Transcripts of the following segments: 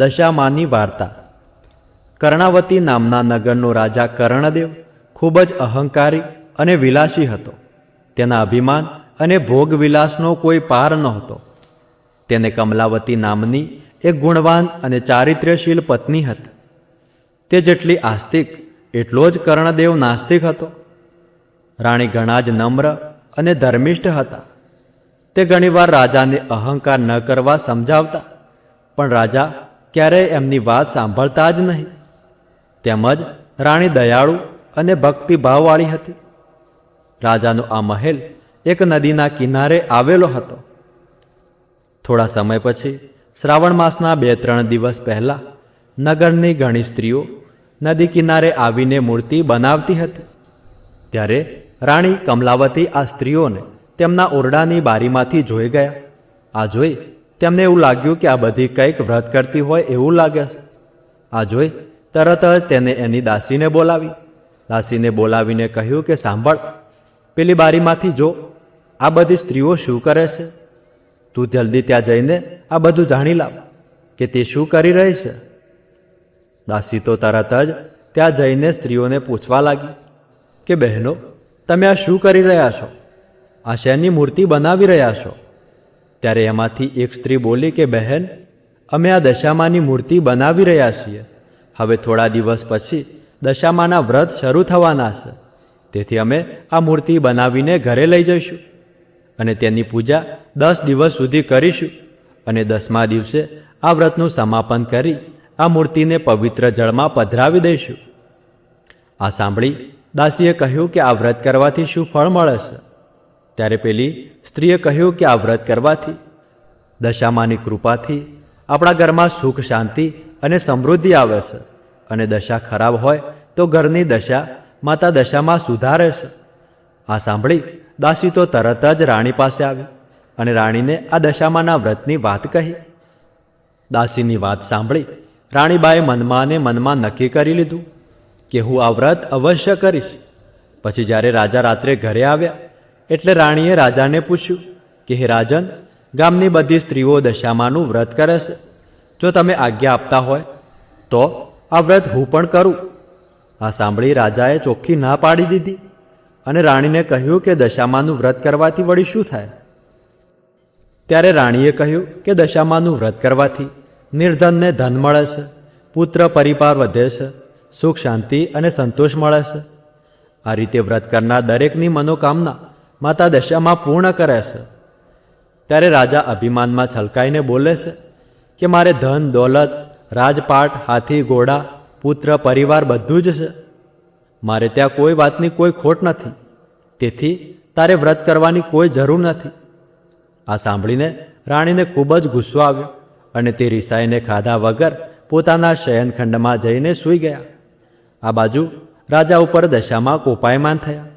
દશામાની વાર્તા। કર્ણાવતી નામના નગરનો રાજા કર્ણદેવ ખૂબ જ અહંકારી અને વિલાસી હતો। તેના અભિમાન અને ભોગવિલાસનો કોઈ પાર નહોતો। તેને કમલાવતી નામની એક ગુણવાન અને ચારિત્ર્યશીલ પત્ની હતી। તે જેટલી આસ્તિક એટલો જ કર્ણદેવ નાસ્તિક હતો। રાણી ઘણા જ નમ્ર અને ધર્મિષ્ઠ હતા। તે ઘણીવાર રાજાને અહંકાર ન કરવા સમજાવતા, પણ રાજા ક્યારેય એમની વાત સાંભળતા જ નહીં। તેમજ રાણી દયાળુ અને ભક્તિભાવવાળી હતી। રાજાનો આ મહેલ એક નદીના કિનારે આવેલો હતો। થોડા સમય પછી શ્રાવણ માસના 2-3 દિવસ પહેલાં નગરની ઘણી સ્ત્રીઓ નદી કિનારે આવીને મૂર્તિ બનાવતી હતી। ત્યારે રાણી કમલાવતી આ સ્ત્રીઓને તેમના ઓરડાની બારીમાંથી જોઈ ગયા। આ જોઈ તેમને એવું લાગ્યું કે આ બધી કંઈક વ્રત કરતી હોય એવું લાગે છે। આ જોઈ તરત જ તેને એની દાસીને બોલાવી। દાસીને બોલાવીને કહ્યું કે સાંભળ, પેલી બારીમાંથી જો, આ બધી સ્ત્રીઓ શું કરે છે? તું જલ્દી ત્યાં જઈને આ બધું જાણી લાવ કે તે શું કરી રહી છે। દાસી તો તરત જ ત્યાં જઈને સ્ત્રીઓને પૂછવા લાગી કે બહેનો, તમે આ શું કરી રહ્યા છો? આ શેની મૂર્તિ બનાવી રહ્યા છો? ત્યારે એમાંથી એક સ્ત્રી બોલી કે બહેન, અમે આ દશામાની મૂર્તિ બનાવી રહ્યા છીએ। હવે થોડા દિવસ પછી દશામાના વ્રત શરૂ થવાના છે, તેથી અમે આ મૂર્તિ બનાવીને ઘરે લઈ જઈશું અને તેની પૂજા 10 દિવસ સુધી કરીશું અને 10મા દિવસે આ વ્રતનું સમાપન કરી આ મૂર્તિને પવિત્ર જળમાં પધરાવી દઈશું। આ સાંભળી દાસીએ કહ્યું કે આ વ્રત કરવાથી શું ફળ મળે છે? ત્યારે પેલી સ્ત્રીએ કહ્યું કે આ વ્રત કરવાથી દશામાની કૃપાથી આપણા ઘરમાં સુખ શાંતિ અને સમૃદ્ધિ આવે છે અને દશા ખરાબ હોય તો ઘરની દશા માતા દશામાં સુધારે છે। આ સાંભળી દાસી તો તરત જ રાણી પાસે આવી અને રાણીને આ દશામાના વ્રતની વાત કહી। દાસીની વાત સાંભળી રાણીબાએ મનમાં ને મનમાં નક્કી કરી લીધું કે હું આ વ્રત અવશ્ય કરીશ। પછી જ્યારે રાજા રાત્રે ઘરે આવ્યા એટલે રાણીએ રાજાને પૂછ્યું કે હે રાજન, ગામની બધી સ્ત્રીઓ દશામાનું વ્રત કરે છે, જો તમે આજ્ઞા આપતા હોય તો આ વ્રત હું પણ કરું। આ સાંભળી રાજાએ ચોખ્ખી ના પાડી દીધી અને રાણીને કહ્યું કે દશામાનું વ્રત કરવાથી વળી શું થાય? ત્યારે રાણીએ કહ્યું કે દશામાનું વ્રત કરવાથી નિર્ધનને ધન મળે છે, પુત્ર પરિવાર વધે છે, સુખ શાંતિ અને સંતોષ મળે છે। આ રીતે વ્રત કરનાર દરેકની મનોકામના માતા દશામાં પૂર્ણ કરે છે। ત્યારે રાજા અભિમાનમાં છલકાઈને બોલે છે કે મારે ધન દોલત રાજપાટ હાથી ઘોડા પુત્ર પરિવાર બધું જ છે, મારે ત્યાં કોઈ વાતની કોઈ ખોટ નથી, તેથી તારે વ્રત કરવાની કોઈ જરૂર નથી। આ સાંભળીને રાણીને ખૂબ જ ગુસ્સો આવ્યો અને તે રિસાઈને ખાધા વગર પોતાના શયનખંડમાં જઈને સૂઈ ગયા। આ બાજુ રાજા ઉપર દશામાં કોપાયમાન થયા।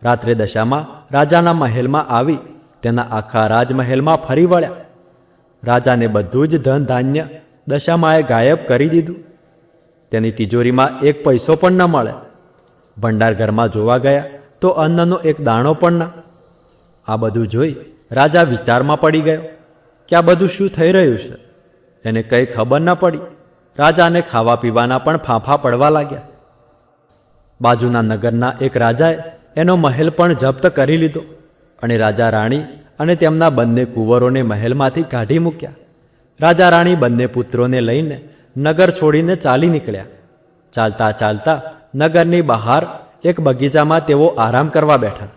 રાત્રે દશામાં રાજાના મહેલમાં આવી તેના આખા રાજમહેલમાં ફરી વળ્યા। રાજાને બધું જ ધન ધાન્ય દશામાએ ગાયબ કરી દીધું। તેની તિજોરીમાં એક પૈસો પણ ન મળે। ભંડાર ઘરમાં જોવા ગયા તો અન્નનો એક દાણો પણ ન। આ બધું જોઈ રાજા વિચારમાં પડી ગયો કે આ બધું શું થઈ રહ્યું છે? એને કંઈ ખબર ન પડી। રાજાને ખાવા પીવાના પણ ફાંફા પડવા લાગ્યા। બાજુના નગરના એક રાજાએ એનો મહેલ પણ જપ્ત કરી લીધો અને રાજા રાણી અને તેમના બંને કુંવરોને મહેલમાંથી કાઢી મૂક્યા। રાજા રાણી બંને પુત્રોને લઈને નગર છોડીને ચાલી નીકળ્યા। ચાલતા ચાલતા નગરની બહાર એક બગીચામાં તેઓ આરામ કરવા બેઠા।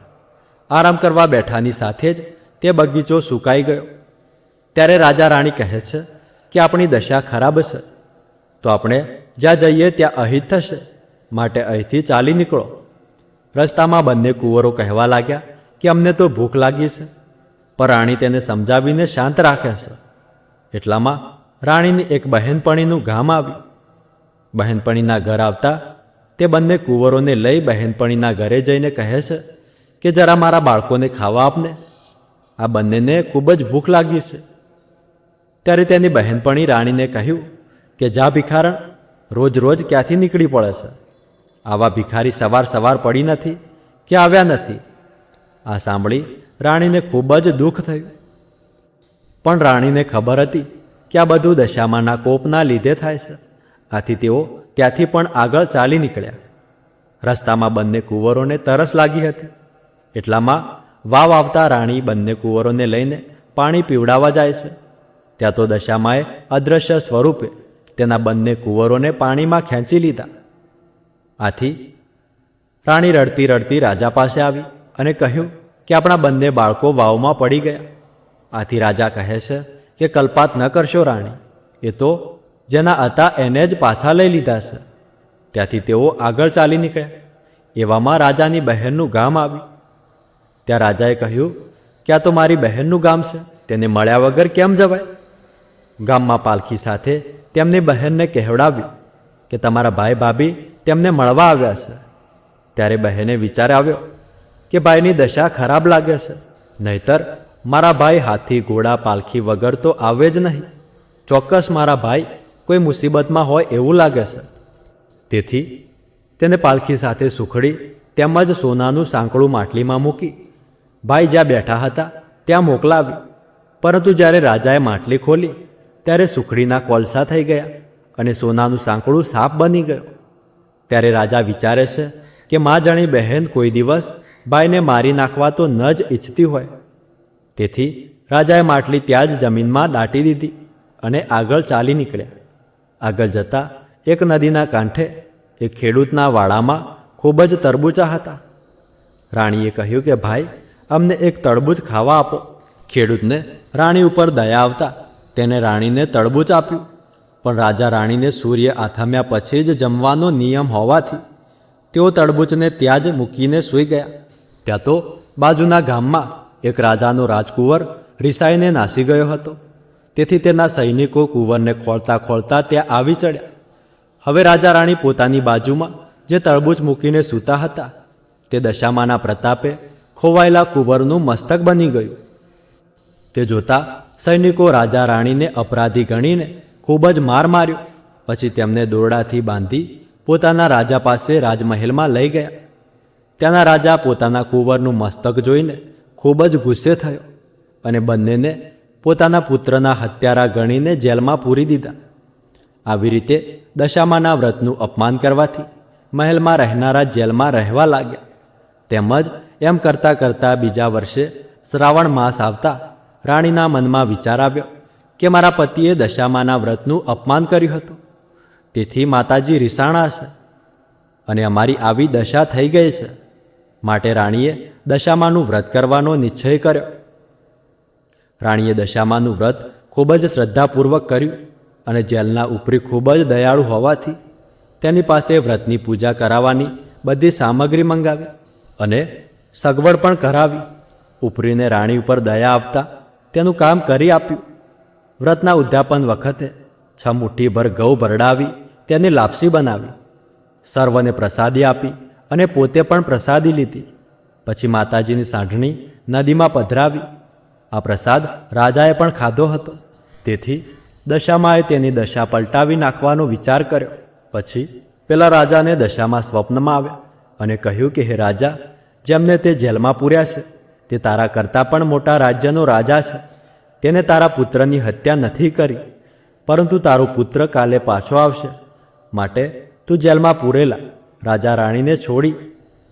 આરામ કરવા બેઠાની સાથે જ તે બગીચો સુકાઈ ગયો। ત્યારે રાજા રાણી કહે છે કે આપણી દશા ખરાબ છે, તો આપણે જ્યાં જઈએ ત્યાં અહિત થશે, માટે અહીંથી ચાલી નીકળો। રસ્તામાં બંને કુંવરો કહેવા લાગ્યા કે અમને તો ભૂખ લાગી છે, પણ રાણી તેને સમજાવીને શાંત રાખે છે। એટલામાં રાણીની એક બહેનપણીનું ગામ આવ્યું। બહેનપણીના ઘર આવતા તે બંને કુંવરોને લઈ બહેનપણીના ઘરે જઈને કહે છે કે જરા મારા બાળકોને ખાવા આપને, આ બંનેને ખૂબ જ ભૂખ લાગી છે। ત્યારે તેની બહેનપણી રાણીને કહ્યું કે જા ભિખારણ, રોજ રોજ ક્યાંથી નીકળી પડે છે? આવા ભિખારી સવાર સવાર પડી નથી કે આવ્યા નથી। આ સાંભળી રાણીને ખૂબ જ દુઃખ થયું, પણ રાણીને ખબર હતી કે આ બધું દશામાના કોપના લીધે થાય છે. આથી તેઓ ત્યાંથી પણ આગળ ચાલી નીકળ્યા. રસ્તામાં બંને કુંવરોને તરસ લાગી હતી. એટલામાં વાવ આવતા રાણી બંને કુંવરોને લઈને પાણી પીવડાવવા જાય છે. ત્યાં તો દશામાએ અદૃશ્ય સ્વરૂપે તેના બંને કુંવરોને પાણીમાં ખેંચી લીધા. આથી રાણી રડતી રડતી રાજા પાસે આવી અને કહ્યું કે આપણા બંને બાળકો વાવમાં પડી ગયા. આથી રાજા કહે છે કે કલ્પાત ન કરશો રાણી, એ તો જેના હતા એને જ પાછા લઈ લીધા છે. ત્યાંથી તેઓ આગળ ચાલી નીકળ્યા. એવામાં રાજાની બહેનનું ગામ આવ્યું. ત્યાં રાજાએ કહ્યું કે આ તો મારી બહેનનું ગામ છે, તેને મળ્યા વગર કેમ જવાય? ગામમાં પાલખી સાથે તેમની બહેનને કહેવડાવ્યું કે તમારા ભાઈ ભાભી તેમને મળવા આવ્યા છે. ત્યારે બહેને વિચાર આવ્યો કે ભાઈની દશા ખરાબ લાગે છે, નહીતર મારા ભાઈ હાથી ઘોડા પાલખી વગર તો આવે જ નહીં. ચોક્કસ મારા ભાઈ કોઈ મુસીબતમાં હોય એવું લાગે છે. તેથી તેને પાલખી સાથે સુખડી તેમજ સોનાનું સાંકળું માટલીમાં મૂકી ભાઈ જ્યાં બેઠા હતા ત્યાં મોકલાવી. પરંતુ જ્યારે રાજાએ માટલી ખોલી ત્યારે સુખડીના કોલસા થઈ ગયા અને સોનાનું સાંકળું સાપ બની ગયું. ત્યારે રાજા વિચારે છે કે મા જાણી બહેન કોઈ દિવસ ભાઈને મારી નાખવા તો ન જ ઈચ્છતી હોય. તેથી રાજાએ માટલી ત્યાં જ જમીનમાં દાટી દીધી અને આગળ ચાલી નીકળ્યા. આગળ જતાં એક નદીના કાંઠે એક ખેડૂતના વાડામાં ખૂબ જ તરબૂચા હતા. રાણીએ કહ્યું કે ભાઈ, અમને એક તરબૂચ ખાવા આપો. ખેડૂતને રાણી ઉપર દયા આવતા તેને રાણીને તરબૂચ આપ્યું. પણ રાજા રાણીને સૂર્ય આથમ્યા પછી જ જમવાનો નિયમ હોવાથી તેઓ તરબૂચને ત્યાં જ મૂકીને સૂઈ ગયા. ત્યાં તો બાજુના ગામમાં એક રાજાનો રાજકુંવર રિસાઈને નાસી ગયો હતો. તેથી તેના સૈનિકો કુંવરને ખોળતા ખોળતા ત્યાં આવી ચડ્યા. હવે રાજા રાણી પોતાની બાજુમાં જે તરબૂચ મૂકીને સૂતા હતા તે દશામાના પ્રતાપે ખોવાયેલા કુંવરનું મસ્તક બની ગયું. તે જોતાં સૈનિકો રાજા રાણીને અપરાધી ગણીને ખૂબ જ માર માર્યો. પછી તેમને દોરડાથી બાંધી પોતાના રાજા પાસે રાજમહેલમાં લઈ ગયા. ત્યાંના રાજા પોતાના કુંવરનું મસ્તક જોઈને ખૂબ જ ગુસ્સે થયો અને બંનેને પોતાના પુત્રના હત્યારા ગણીને જેલમાં પૂરી દીધા. આવી રીતે દશામાના વ્રતનું અપમાન કરવાથી મહેલમાં રહેનારા જેલમાં રહેવા લાગ્યા. તેમજ એમ કરતાં કરતાં બીજા વર્ષે શ્રાવણ માસ આવતા રાણીના મનમાં વિચાર આવ્યો કે મારા પતિએ દશામાના વ્રતનું અપમાન કર્યું હતું, તેથી માતાજી રિસાણા છે અને અમારી આવી દશા થઈ ગઈ છે. માટે રાણીએ દશામાનું વ્રત કરવાનો નિશ્ચય કર્યો. રાણીએ દશામાનું વ્રત ખૂબ જ શ્રદ્ધાપૂર્વક કર્યું અને જેલના ઉપરી ખૂબ જ દયાળુ હોવાથી તેની પાસે વ્રતની પૂજા કરાવવાની બધી સામગ્રી મંગાવી અને સગવડ પણ કરાવી. ઉપરીને રાણી ઉપર દયા આવતા તેનું કામ કરી આપ્યું. વ્રતના ઉદ્યાપન વખતે 6 મુઠ્ઠીભર ઘઉં ભરડાવી તેની લાપસી બનાવી, સર્વને પ્રસાદી આપી અને પોતે પણ પ્રસાદી લીધી. પછી માતાજીની સાંઢણી નદીમાં પધરાવી. આ પ્રસાદ રાજાએ પણ ખાધો હતો. તેથી દશામાએ તેની દશા પલટાવી નાખવાનો વિચાર કર્યો. પછી પેલા રાજાને દશામાં સ્વપ્નમાં આવ્યા અને કહ્યું કે હે રાજા, જેમને તે જેલમાં પૂર્યા છે તે તારા કરતાં પણ મોટા રાજ્યનો રાજા છે. તેને તારા પુત્રની હત્યા નથી કરી, પરંતુ તારો પુત્ર કાલે પાછો આવશે. માટે તું જેલમાં પૂરેલા રાજા રાણીને છોડી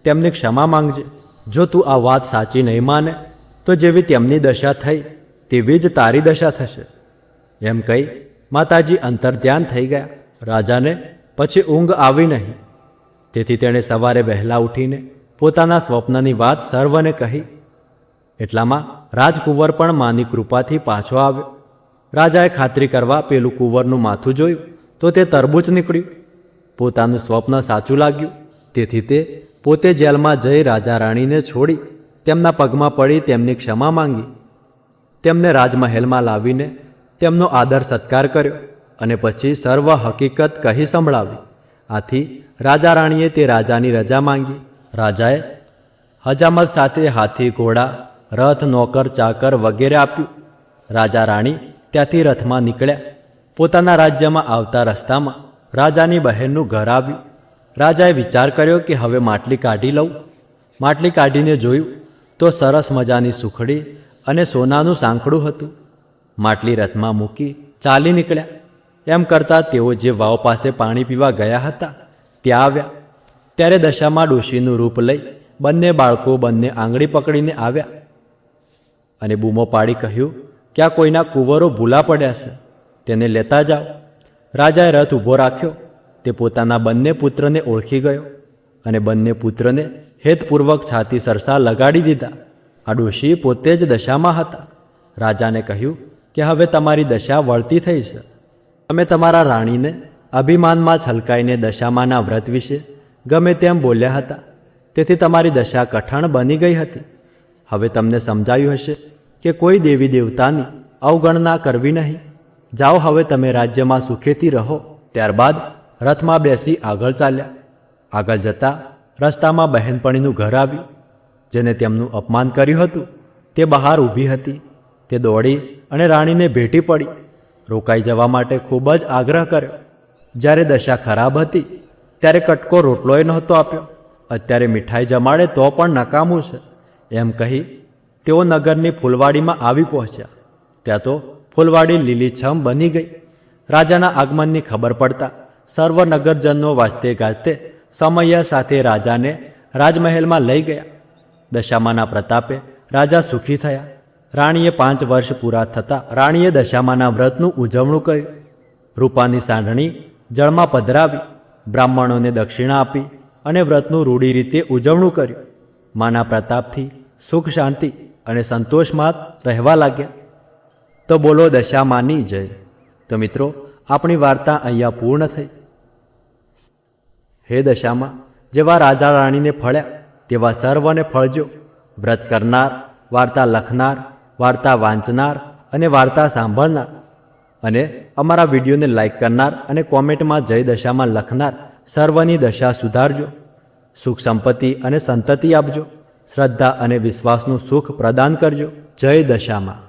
તેમની ક્ષમા માંગજે. જો તું આ વાત સાચી નહીં માને તો જેવી તેમની દશા થઈ તેવી જ તારી દશા થશે. એમ કહી માતાજી અંતર્ધ્યાન થઈ ગયા. રાજાને પછી ઊંઘ આવી નહીં. તેથી તેણે સવારે વહેલા ઉઠીને પોતાના સ્વપ્નની વાત સર્વને કહી. એટલામાં રાજકુંવર પણ માની કૃપાથી પાછો આવ્યો. રાજાએ ખાતરી કરવા પેલું કુંવરનું માથું જોયું તો તે તરબૂચ નીકળ્યું. પોતાનું સ્વપ્ન સાચું લાગ્યું. તેથી તે પોતે જેલમાં જઈ રાજા રાણીને છોડી તેમના પગમાં પડી તેમની ક્ષમા માંગી. તેમને રાજમહેલમાં લાવીને તેમનો આદર સત્કાર કર્યો અને પછી સર્વ હકીકત કહી સંભળાવી. આથી રાજા રાણીએ તે રાજાની રજા માંગી. રાજાએ હજામત સાથે હાથી ઘોડા રથ નોકર ચાકર વગેરે આપ્યું. રાજા રાણી ત્યાંથી રથમાં નીકળ્યા. પોતાના રાજ્યમાં આવતા રસ્તામાં રાજાની બહેનનું ઘર આવ્યું. રાજાએ વિચાર કર્યો કે હવે માટલી કાઢી લઉં. માટલી કાઢીને જોયું તો સરસ મજાની સુખડી અને સોનાનું સાંકળું હતું. માટલી રથમાં મૂકી ચાલી નીકળ્યા. એમ કરતાં તેઓ જે વાવ પાસે પાણી પીવા ગયા હતા ત્યાં આવ્યા. ત્યારે દશામાં ડોશીનું રૂપ લઈ બંને બાળકો બંને આંગળી પકડીને આવ્યા અને બૂમો પાડી કહ્યું કે આ કોઈના કુંવરો ભૂલા પડ્યા છે, તેને લેતા જાઓ. રાજાએ રથ ઊભો રાખ્યો. તે પોતાના બંને પુત્રને ઓળખી ગયો અને બંને પુત્રને હેતપૂર્વક છાતી સરસા લગાડી દીધા. આ ડોશી પોતે જ દશામાં હતા. રાજાને કહ્યું કે હવે તમારી દશા વળતી થઈ છે. તમે તમારા રાણીને અભિમાનમાં છલકાઈને દશામાના વ્રત વિશે ગમે તેમ બોલ્યા હતા, તેથી તમારી દશા કઠણ બની ગઈ હતી. હવે તમને સમજાયું હશે કે કોઈ દેવી દેવતાની અવગણના કરવી નહીં. જાઓ, હવે તમે રાજ્યમાં સુખેથી રહો. ત્યારબાદ રથમાં બેસી આગળ ચાલ્યા. આગળ જતાં રસ્તામાં બહેનપણીનું ઘર આવ્યું. જેને તેમનું અપમાન કર્યું હતું તે બહાર ઊભી હતી. તે દોડી અને રાણીને ભેટી પડી. રોકાઈ જવા માટે ખૂબ જ આગ્રહ કર્યો. જ્યારે દશા ખરાબ હતી ત્યારે કટકો રોટલોય નહોતો આપ્યો. અત્યારે મીઠાઈ જમાડે તો પણ નકામું છે, એમ કહી તેઓ નગરની ફૂલવાડીમાં આવી પહોંચ્યા. ત્યાં તો ફૂલવાડી લીલીછમ બની ગઈ. રાજાના આગમનની ખબર પડતા સર્વ નગરજનો વાજતે ગાજતે સમય સાથે રાજાને રાજમહેલમાં લઈ ગયા. દશામાના પ્રતાપે રાજા સુખી થયા. રાણીએ 5 વર્ષ પૂરા થતાં રાણીએ દશામાના વ્રતનું ઉજવણું કર્યું. રૂપાની સાંઢણી જળમાં પધરાવી, બ્રાહ્મણોને દક્ષિણા આપી અને વ્રતનું રૂઢી રીતે ઉજવણું કર્યું. માના પ્રતાપથી સુખ શાંતિ અને સંતોષમાં રહેવા લાગ્યા. તો બોલો દશામાની જય. તો મિત્રો, આપણી વાર્તા અહીંયા પૂર્ણ થઈ. હે દશામાં, જેવા રાજા રાણીને ફળ્યા તેવા સર્વને ફળજો. વ્રત કરનાર, વાર્તા લખનાર, વાર્તા વાંચનાર અને વાર્તા સાંભળનાર અને અમારા વિડીયોને લાઈક કરનાર અને કોમેન્ટમાં જય દશામાં લખનાર સર્વની દશા સુધારજો. સુખ સંપત્તિ અને સંતતિ આપજો. શ્રદ્ધા અને વિશ્વાસનું સુખ પ્રદાન કરજો. જય દશામાં.